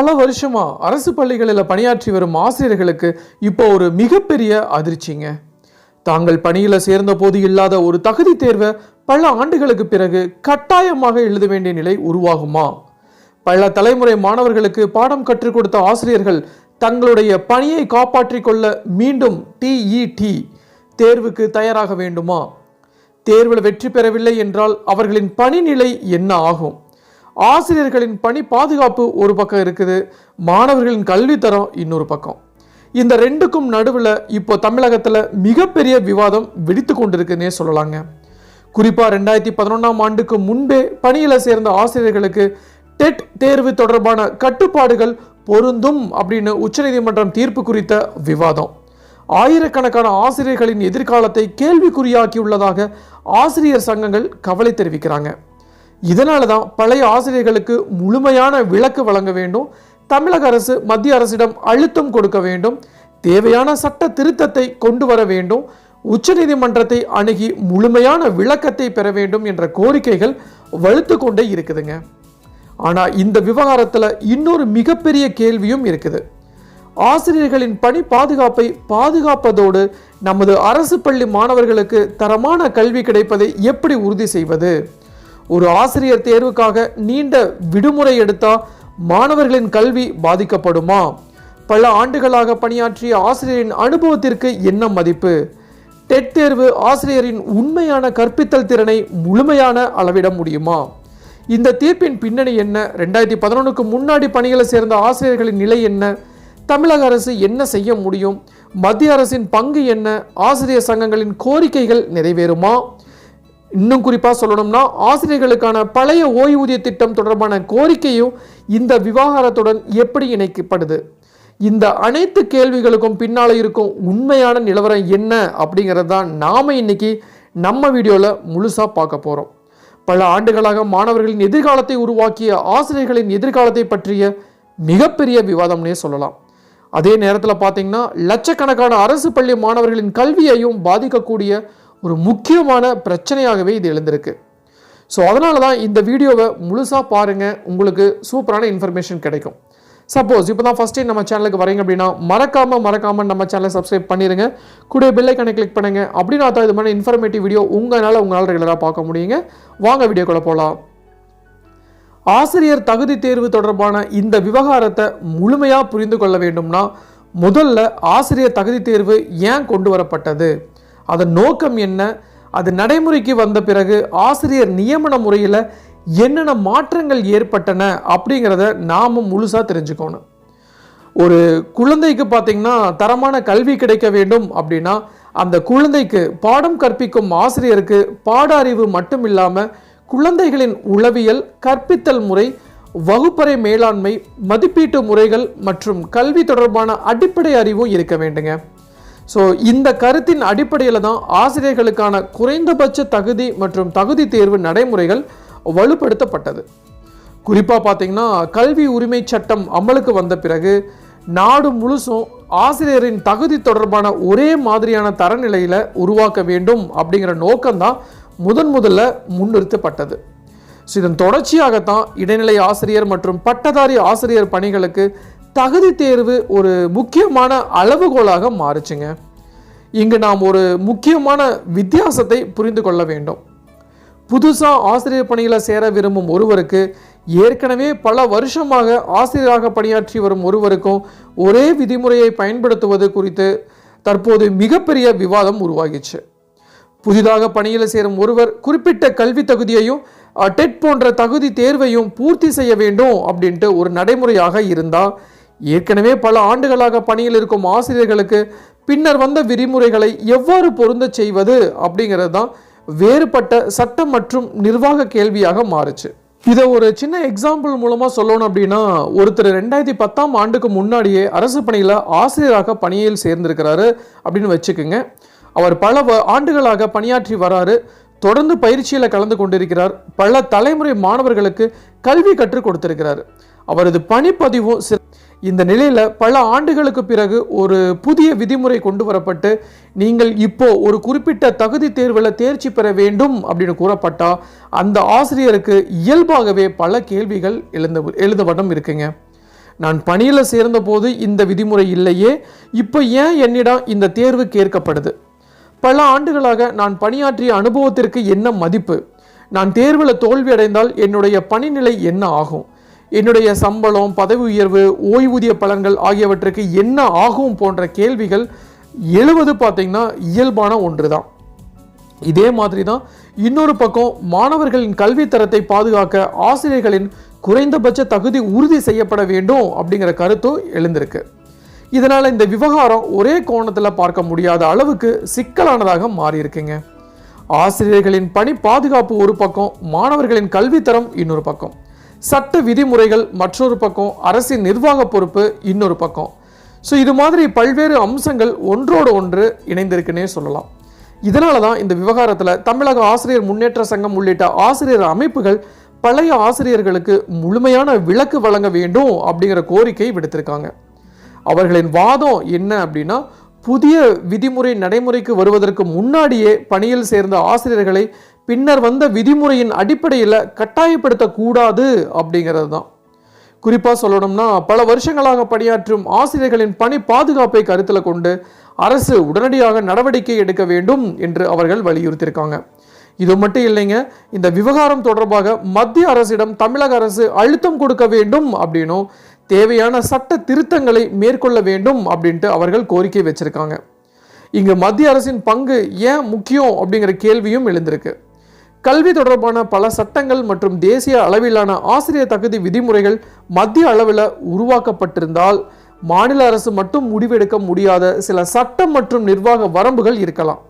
பல வருஷமா அரசு பள்ளிகளில் பணியாற்றி வரும் ஆசிரியர்களுக்கு இப்போ ஒரு மிகப்பெரிய அதிர்ச்சிங்க. தாங்கள் பணியில் சேர்ந்த போது இல்லாத ஒரு தகுதி தேர்வை பல ஆண்டுகளுக்கு பிறகு கட்டாயமாக எழுத வேண்டிய நிலை உருவாகுமா? பல தலைமுறை மாணவர்களுக்கு பாடம் கற்றுக் கொடுத்த ஆசிரியர்கள் தங்களுடைய பணியை காப்பாற்றிக் கொள்ள மீண்டும் டிஇடி தேர்வுக்கு தயாராக வேண்டுமா? தேர்வில் வெற்றி பெறவில்லை என்றால் அவர்களின் பணி நிலை என்ன ஆகும்? ஆசிரியர்களின் பணி பாதுகாப்பு ஒரு பக்கம் இருக்குது, மாணவர்களின் கல்வித்தரம் இன்னொரு பக்கம். இந்த ரெண்டுக்கும் நடுவில் இப்போ தமிழகத்தில் மிகப்பெரிய விவாதம் வெடித்து கொண்டிருக்குன்னே சொல்லலாங்க. குறிப்பாக 2011ஆம் ஆண்டுக்கு முன்பே பணியில் சேர்ந்த ஆசிரியர்களுக்கு டெட் தேர்வு தொடர்பான கட்டுப்பாடுகள் பொருந்தும் அப்படின்னு உச்சநீதிமன்றம் தீர்ப்பு குறித்த விவாதம் ஆயிரக்கணக்கான ஆசிரியர்களின் எதிர்காலத்தை கேள்விக்குறியாக்கியுள்ளதாக ஆசிரியர் சங்கங்கள் கவலை தெரிவிக்கிறாங்க. இதனால தான் பழைய ஆசிரியர்களுக்கு முழுமையான விலக்கு வழங்க வேண்டும், தமிழக அரசு மத்திய அரசிடம் அழுத்தம் கொடுக்க வேண்டும், தேவையான சட்ட திருத்தத்தை கொண்டு வர வேண்டும், உச்சநீதிமன்றத்தை அணுகி முழுமையான விளக்கத்தை பெற வேண்டும் என்ற கோரிக்கைகள் வலுத்து கொண்டே இருக்குதுங்க. ஆனால் இந்த விவகாரத்தில் இன்னொரு மிகப்பெரிய கேள்வியும் இருக்குது. ஆசிரியர்களின் பணி பாதுகாப்பை பாதுகாப்பதோடு நமது அரசு பள்ளி மாணவர்களுக்கு தரமான கல்வி கிடைப்பதை எப்படி உறுதி செய்வது? ஒரு ஆசிரியர் தேர்வுக்காக நீண்ட விடுமுறை எடுத்தால் மாணவர்களின் கல்வி பாதிக்கப்படுமா? பல ஆண்டுகளாக பணியாற்றிய ஆசிரியரின் அனுபவத்திற்கு என்ன மதிப்பு? டெட் தேர்வு ஆசிரியரின் உண்மையான கற்பித்தல் திறனை முழுமையான அளவிட முடியுமா? இந்த தீர்ப்பின் பின்னணி என்ன? 2011க்கு முன்னாடி பணிகளை சேர்ந்த ஆசிரியர்களின் நிலை என்ன? தமிழக அரசு என்ன செய்ய முடியும்? மத்திய அரசின் பங்கு என்ன? ஆசிரியர் சங்கங்களின் கோரிக்கைகள் நிறைவேறுமா? இன்னும் குறிப்பாக சொல்லணும்னா ஆசிரியர்களுக்கான பழைய ஓய்வூதிய திட்டம் தொடர்பான கோரிக்கையும் இந்த விவகாரத்துடன் எப்படி இணைக்கப்படுது? இந்த அனைத்து கேள்விகளுக்கும் பின்னால் இருக்கும் உண்மையான நிலவரம் என்ன அப்படிங்கிறது தான் நாம் இன்னைக்கு நம்ம வீடியோவில் முழுசாக பார்க்க போகிறோம். பல ஆண்டுகளாக மாணவர்களின் எதிர்காலத்தை உருவாக்கிய ஆசிரியர்களின் எதிர்காலத்தை பற்றிய மிகப்பெரிய விவாதம்னே சொல்லலாம். அதே நேரத்தில் பார்த்தீங்கன்னா லட்சக்கணக்கான அரசு பள்ளி மாணவர்களின் கல்வியையும் பாதிக்கக்கூடிய ஒரு முக்கியமான பிரச்சனையாகவே இது எழுந்திருக்கு. ஸோ அதனால தான் இந்த வீடியோவை முழுசாக பாருங்கள், உங்களுக்கு சூப்பரான இன்ஃபர்மேஷன் கிடைக்கும். சப்போஸ் இப்போ தான் ஃபஸ்ட் டைம் நம்ம சேனலுக்கு வரீங்க அப்படின்னா மறக்காமல் நம்ம சேனலை சப்ஸ்கிரைப் பண்ணிடுங்க, கூட பெல் ஐக்கானை கிளிக் பண்ணுங்கள். அப்படின்னா தான் இது மாதிரி இன்ஃபர்மேட்டிவ் வீடியோ உங்களால் ரெகுலராக பார்க்க முடியுங்க. வாங்க வீடியோக்குள்ளே போகலாம். ஆசிரியர் தகுதி தேர்வு தொடர்பான இந்த விவகாரத்தை முழுமையாக புரிந்து கொள்ள வேண்டும்னா முதல்ல ஆசிரியர் தகுதி தேர்வு ஏன் கொண்டு வரப்பட்டது, அதன் நோக்கம் என்ன, அது நடைமுறைக்கு வந்த பிறகு ஆசிரியர் நியமன முறையில் என்னென்ன மாற்றங்கள் ஏற்பட்டன அப்படிங்கிறத நாம் முழுசாக தெரிஞ்சுக்கணும். ஒரு குழந்தைக்கு பார்த்திங்கன்னா தரமான கல்வி கிடைக்க வேண்டும் அப்படின்னா அந்த குழந்தைக்கு பாடம் கற்பிக்கும் ஆசிரியருக்கு பாட அறிவு மட்டும் இல்லாமல் குழந்தைகளின் உளவியல், கற்பித்தல் முறை, வகுப்பறை மேலாண்மை, மதிப்பீட்டு முறைகள் மற்றும் கல்வி தொடர்பான அடிப்படை அறிவும் இருக்க வேண்டுங்க. ஸோ இந்த கருத்தின் அடிப்படையில் தான் ஆசிரியர்களுக்கான குறைந்தபட்ச தகுதி மற்றும் தகுதி தேர்வு நடைமுறைகள் வலுப்படுத்தப்பட்டது. குறிப்பாக பார்த்தீங்கன்னா கல்வி உரிமை சட்டம் அமலுக்கு வந்த பிறகு நாடு முழுசும் ஆசிரியரின் தகுதி தொடர்பான ஒரே மாதிரியான தரநிலையில் உருவாக்க வேண்டும் அப்படிங்கிற நோக்கம்தான் முதல்ல முன்னிறுத்தப்பட்டது. ஸோ இதன் தொடர்ச்சியாகத்தான் இடைநிலை ஆசிரியர் மற்றும் பட்டதாரி ஆசிரியர் பணிகளுக்கு தகுதி தேர்வு ஒரு முக்கியமான அளவுகோலாக மாறுச்சுங்க. இங்கு நாம் ஒரு முக்கியமான வித்தியாசத்தை புரிந்து கொள்ள வேண்டும். புதுசாக ஆசிரியர் பணியில் சேர விரும்பும் ஒருவருக்கு ஏற்கனவே பல வருஷமாக ஆசிரியராக பணியாற்றி வரும் ஒருவருக்கும் ஒரே விதிமுறையை பயன்படுத்துவது குறித்து தற்போது மிகப்பெரிய விவாதம் உருவாகிச்சு. புதிதாக பணியில் சேரும் ஒருவர் குறிப்பிட்ட கல்வி தகுதியையும் டெட் போன்ற தகுதி தேர்வையும் பூர்த்தி செய்ய வேண்டும் அப்படின்ட்டு ஒரு நடைமுறையாக இருந்தால் ஏற்கனவே பல ஆண்டுகளாக பணியில் இருக்கும் ஆசிரியர்களுக்கு பின்னர் வந்த விதிமுறைகளை எவ்வாறு பொருந்த செய்வது அப்படிங்கிறது தான் வேறுபட்ட சட்டம் மற்றும் நிர்வாக கேள்வியாக மாறுச்சு. இதை ஒரு சின்ன எக்ஸாம்பிள் மூலமாக சொல்லணும் அப்படின்னா ஒருத்தர் 2010ஆம் ஆண்டுக்கு முன்னாடியே அரசு பணியில் ஆசிரியராக பணியில் சேர்ந்திருக்கிறாரு அப்படின்னு வச்சுக்கோங்க. அவர் பல ஆண்டுகளாக பணியாற்றி வராரு, தொடர்ந்து பயிற்சியில் கலந்து கொண்டிருக்கிறார், பல தலைமுறை மாணவர்களுக்கு கல்வி கற்றுக் கொடுத்திருக்கிறார். அவரது பணிப்பதிவும் இந்த நிலையில் பல ஆண்டுகளுக்கு பிறகு ஒரு புதிய விதிமுறை கொண்டு வரப்பட்டு நீங்கள் இப்போ ஒரு குறிப்பிட்ட தகுதி தேர்வில் தேர்ச்சி பெற வேண்டும் அப்படின்னு கூறப்பட்டால் அந்த ஆசிரியருக்கு இயல்பாகவே பல கேள்விகள் எழுந்த வண்ணம் இருக்குங்க. நான் பணியில் சேர்ந்த போது இந்த விதிமுறை இல்லையே, இப்போ ஏன் என்னிடம் இந்த தேர்வு கேட்கப்படுது? பல ஆண்டுகளாக நான் பணியாற்றிய அனுபவத்திற்கு என்ன மதிப்பு? நான் தேர்வில் தோல்வி அடைந்தால் என்னுடைய பணிநிலை என்ன ஆகும்? என்னுடைய சம்பளம், பதவி உயர்வு, ஓய்வூதிய பலன்கள் ஆகியவற்றுக்கு என்ன ஆகும் போன்ற கேள்விகள் எழுவது பார்த்தீங்கன்னா இயல்பான ஒன்று தான். இதே மாதிரி தான் இன்னொரு பக்கம் மாணவர்களின் கல்வி தரத்தை பாதுகாக்க ஆசிரியர்களின் குறைந்தபட்ச தகுதி உறுதி செய்யப்பட வேண்டும் அப்படிங்கிற கருத்தும் எழுந்திருக்கு. இதனால் இந்த விவகாரம் ஒரே கோணத்தில் பார்க்க முடியாத அளவுக்கு சிக்கலானதாக மாறியிருக்குங்க. ஆசிரியர்களின் பணி பாதுகாப்பு ஒரு பக்கம், மாணவர்களின் கல்வித்தரம் இன்னொரு பக்கம், சட்ட விதிமுறைகள் மற்றொரு பக்கம், அரசின் நிர்வாக பொறுப்பு இன்னொரு பக்கம். ஸோ இது மாதிரி பல்வேறு அம்சங்கள் ஒன்றோடு ஒன்று இணைந்திருக்குன்னே சொல்லலாம். இதனால தான் இந்த விவகாரத்தில் தமிழக ஆசிரியர் முன்னேற்ற சங்கம் உள்ளிட்ட ஆசிரியர் அமைப்புகள் பழைய ஆசிரியர்களுக்கு முழுமையான விலக்கு வழங்க வேண்டும் அப்படிங்கிற கோரிக்கை விடுத்திருக்காங்க. அவர்களின் வாதம் என்ன அப்படின்னா, புதிய விதிமுறை நடைமுறைக்கு வருவதற்கு முன்னாடியே பணியில் சேர்ந்த ஆசிரியர்களை பின்னர் வந்த விதிமுறையின் அடிப்படையில் கட்டாயப்படுத்தக்கூடாது அப்படிங்கிறது தான். குறிப்பாக சொல்லணும்னா, பல வருஷங்களாக பணியாற்றும் ஆசிரியர்களின் பணி பாதுகாப்பை கருத்தில் கொண்டு அரசு உடனடியாக நடவடிக்கை எடுக்க வேண்டும் என்று அவர்கள் வலியுறுத்தியிருக்காங்க. இது மட்டும் இல்லைங்க, இந்த விவகாரம் தொடர்பாக மத்திய அரசிடம் தமிழக அரசு அழுத்தம் கொடுக்க வேண்டும் அப்படின்னும் தேவையான சட்ட திருத்தங்களை மேற்கொள்ள வேண்டும் அப்படின்ட்டு அவர்கள் கோரிக்கை வச்சிருக்காங்க. இங்கு மத்திய அரசின் பங்கு ஏன் முக்கியம் அப்படிங்கிற கேள்வியும் எழுந்திருக்கு. கல்வி தொடர்பான பல சட்டங்கள் மற்றும் தேசிய அளவிலான ஆசிரியர் தகுதி விதிமுறைகள் மத்திய அளவில் உருவாக்கப்பட்டிருந்தால் மாநில அரசு மட்டும் முடிவெடுக்க முடியாத சில சட்டம் மற்றும் நிர்வாக வரம்புகள் இருக்கலாம்.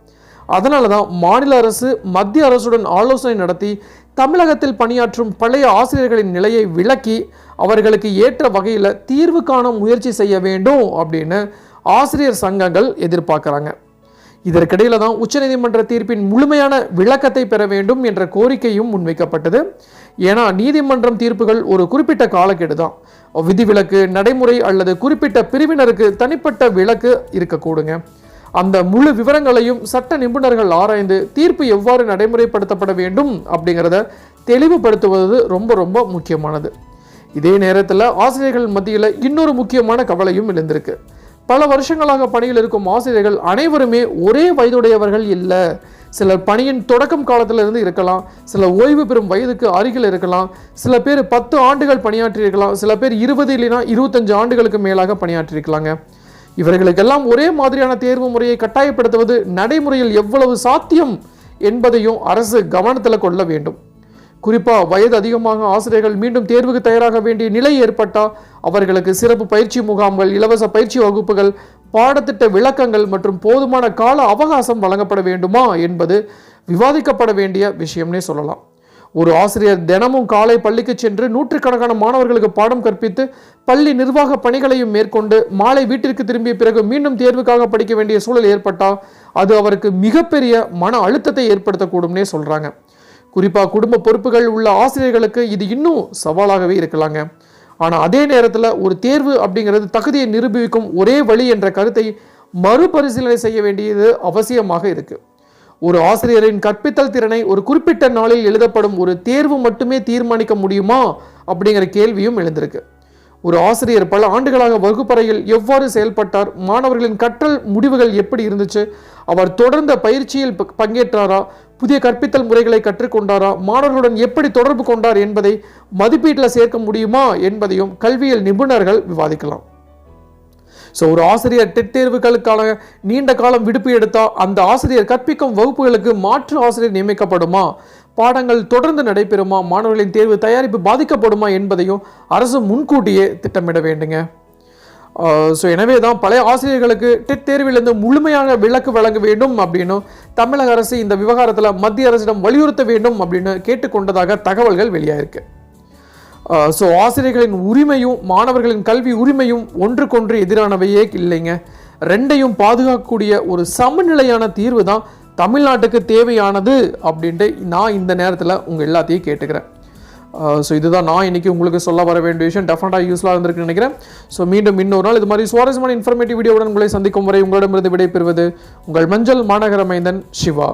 அதனால தான் மாநில அரசு மத்திய அரசுடன் ஆலோசனை நடத்தி தமிழகத்தில் பணியாற்றும் பழைய ஆசிரியர்களின் நிலையை விளக்கி அவர்களுக்கு ஏற்ற வகையில் தீர்வு காண முயற்சி செய்ய வேண்டும் அப்படின்னு ஆசிரியர் சங்கங்கள் எதிர்பார்க்குறாங்க. இதற்கிடையில தான் உச்சநீதிமன்ற தீர்ப்பின் முழுமையான விளக்கத்தை பெற வேண்டும் என்ற கோரிக்கையும் முன்வைக்கப்பட்டது. ஏன்னா நீதிமன்றம் தீர்ப்புகள் ஒரு குறிப்பிட்ட காலக்கெடு தான். விதிவிலக்கு, நடைமுறை அல்லது குறிப்பிட்ட பிரிவினருக்கு தனிப்பட்ட விலக்கு இருக்கக்கூடுங்க. அந்த முழு விவரங்களையும் சட்ட நிபுணர்கள் ஆராய்ந்து தீர்ப்பு எவ்வாறு நடைமுறைப்படுத்தப்பட வேண்டும் அப்படிங்கிறத தெளிவுபடுத்துவது ரொம்ப ரொம்ப முக்கியமானது. இதே நேரத்தில் ஆசிரியர்கள் மத்தியில் இன்னொரு முக்கியமான கவலையும் எழுந்திருக்கு. பல வருஷங்களாக பணியில் இருக்கும் ஆசிரியர்கள் அனைவருமே ஒரே வயதுடையவர்கள் இல்லை. சிலர் பணியின் தொடக்கம் காலத்திலிருந்து இருக்கலாம், சில ஓய்வு பெறும் வயதுக்கு அருகில் இருக்கலாம், சில பேர் 10 ஆண்டுகள் பணியாற்றியிருக்கலாம், சில பேர் 20 இல்லைனா 25 ஆண்டுகளுக்கு மேலாக பணியாற்றியிருக்கலாங்க. இவர்களுக்கெல்லாம் ஒரே மாதிரியான தேர்வு முறையை கட்டாயப்படுத்துவது நடைமுறையில் எவ்வளவு சாத்தியம் என்பதையும் அரசு கவனத்தில் கொள்ள வேண்டும். குறிப்பாக வயது அதிகமாக ஆசிரியர்கள் மீண்டும் தேர்வுக்கு தயாராக வேண்டிய நிலை ஏற்பட்டால் அவர்களுக்கு சிறப்பு பயிற்சி முகாம்கள், இலவச பயிற்சி வகுப்புகள், பாடத்திட்ட விளக்கங்கள் மற்றும் போதுமான கால அவகாசம் வழங்கப்பட வேண்டுமா என்பது விவாதிக்கப்பட வேண்டிய விஷயம்னே சொல்லலாம். ஒரு ஆசிரியர் தினமும் காலை பள்ளிக்கு சென்று நூற்றுக்கணக்கான மாணவர்களுக்கு பாடம் கற்பித்து பள்ளி நிர்வாக பணிகளையும் மேற்கொண்டு மாலை வீட்டிற்கு திரும்பிய பிறகு மீண்டும் தேர்வுக்காக படிக்க வேண்டிய சூழல் ஏற்பட்டால் அது அவருக்கு மிகப்பெரிய மன அழுத்தத்தை ஏற்படுத்தக்கூடும்னே சொல்றாங்க. குறிப்பாக குடும்ப பொறுப்புகள் உள்ள ஆசிரியர்களுக்கு இது இன்னும் சவாலாகவே இருக்கலாங்க. ஆனால் அதே நேரத்தில் ஒரு தேர்வு அப்படிங்கிறது தகுதியை நிரூபிக்கும் ஒரே வழி என்ற கருத்தை மறுபரிசீலனை செய்ய வேண்டியது அவசியமாக இருக்கு. ஒரு ஆசிரியரின் கற்பித்தல் திறனை ஒரு குறிப்பிட்ட நாளில் எழுதப்படும் ஒரு தேர்வு மட்டுமே தீர்மானிக்க முடியுமா அப்படிங்கிற கேள்வியும் எழுந்திருக்கு. ஒரு ஆசிரியர் பல ஆண்டுகளாக வகுப்பறையில் எவ்வாறு செயல்பட்டார், மாணவர்களின் கற்றல் முடிவுகள் எப்படி இருந்துச்சு, அவர் தொடர்ந்த பயிற்சியில் பங்கேற்றாரா, புதிய கற்பித்தல் முறைகளை கற்றுக்கொண்டாரா, மாணவர்களுடன் எப்படி தொடர்பு கொண்டார் என்பதை மதிப்பீட்டில் சேர்க்க முடியுமா என்பதையும் கல்வியல் நிபுணர்கள் விவாதிக்கலாம். ஸோ ஒரு ஆசிரியர் டெட் தேர்வுகளுக்கான நீண்ட காலம் விடுப்பு எடுத்தால் அந்த ஆசிரியர் கற்பிக்கும் வகுப்புகளுக்கு மாற்று ஆசிரியர் நியமிக்கப்படுமா, பாடங்கள் தொடர்ந்து நடைபெறுமா, மாணவர்களின் தேர்வு தயாரிப்பு பாதிக்கப்படுமா என்பதையும் அரசு முன்கூட்டியே திட்டமிட வேண்டுங்க. ஸோ எனவே தான் பழைய ஆசிரியர்களுக்கு டெட் தேர்விலிருந்து முழுமையான விலக்கு வழங்க வேண்டும் அப்படின்னும் தமிழக அரசு இந்த விவகாரத்தில் மத்திய அரசிடம் வலியுறுத்த வேண்டும் அப்படின்னு கேட்டுக்கொண்டதாக தகவல்கள் வெளியாயிருக்கு. ஸோ ஆசிரியர்களின் உரிமையும் மாணவர்களின் கல்வி உரிமையும் ஒன்றுக்கொன்று எதிரானவையே இல்லைங்க. ரெண்டையும் பாதுகாக்கக்கூடிய ஒரு சமநிலையான தீர்வு தான் தமிழ்நாட்டுக்கு தேவையானது அப்படின்ட்டு நான் இந்த நேரத்தில் உங்கள் எல்லாத்தையும் கேட்டுக்கிறேன். ஸோ இதுதான் நான் இன்றைக்கி உங்களுக்கு சொல்ல வர வேண்டிய விஷயம். டெஃபினட்டாக யூஸ்ஃபுல்லாக இருந்திருக்குன்னு நினைக்கிறேன். ஸோ மீண்டும் இன்னொரு நாள் இது மாதிரி சுவாரஸ்யமான இன்ஃபர்மேட்டிவ் வீடியோவுடன் உங்களை சந்திக்கும் வரை உங்களிடமிருந்து விடைபெறுவது உங்கள் மஞ்சள் மாநகர மைந்தன் சிவா.